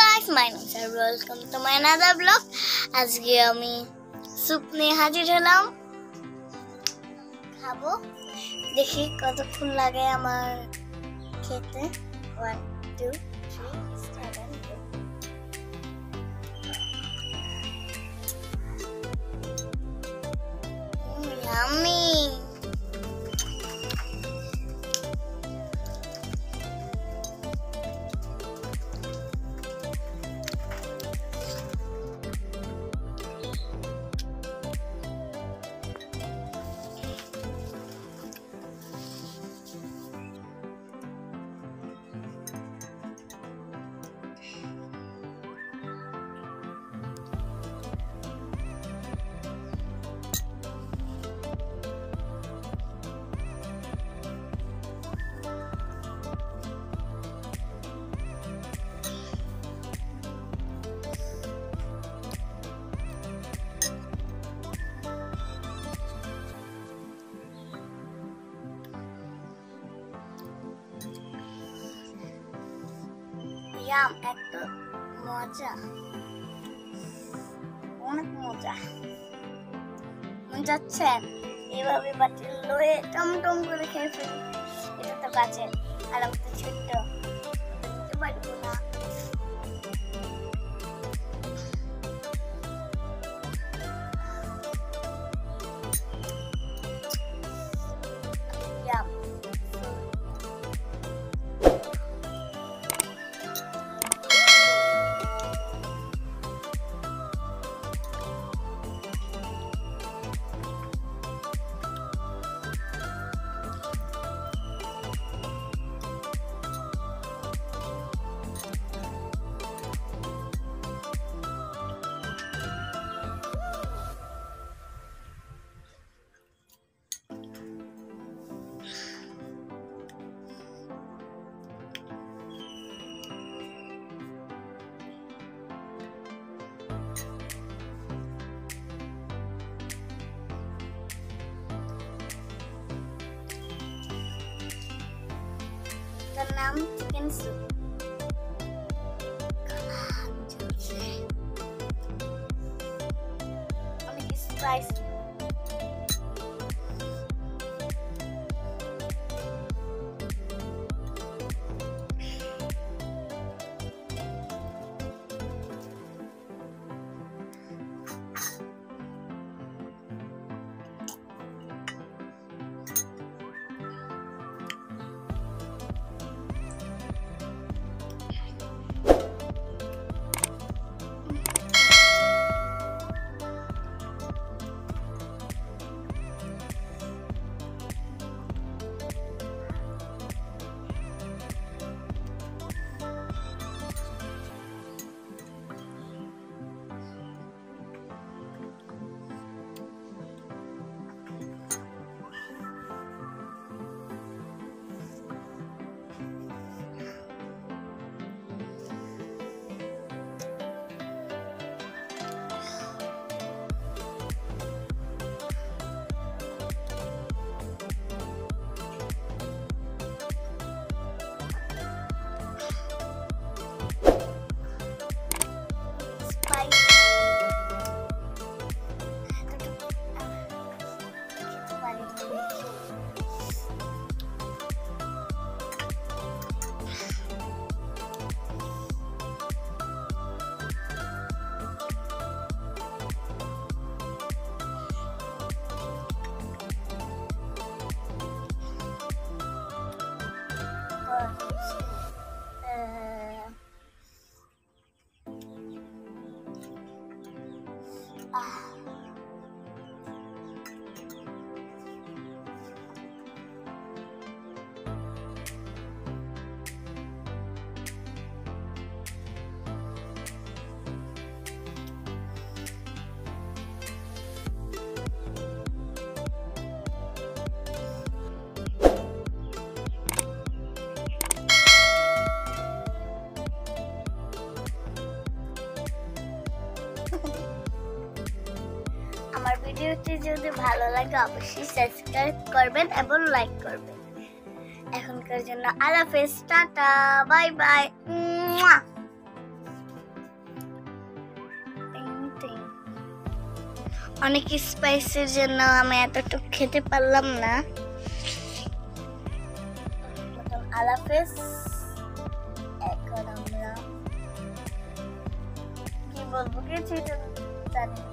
guys, my name is Ariba. Welcome to my another vlog. আজকে আমি soup নিয়ে হাজির হলাম। খাবো, দেখি কতক্ষণ লাগে আমার খেতে। 1 2 3 start and go. Yummy. Yum, eto moja, onek moja. মন যাচ্ছে এইভাবে বাটি লয়ে টমটম করে খেয়ে ফেলি। এটা তো কাছে আর আমি তো ছোট্ট, দিতে পারবো না। Yum. এটার নাম চিকেন স্যুপ। অনেক স্পাইসি। আমার ভিডিওটি যদি ভালো লাগে অবশ্যই সাবস্ক্রাইব করবেন এবং লাইক করবেন। এখনকার জন্য আল্লাহ হাফেজ, টাটা, বাই বাই। অনেক স্পাইসির জন্য আমি এতটুকু খেতে পারলাম না। আলাফেস, এখন আমরা কি বলবো কিছু জানি না।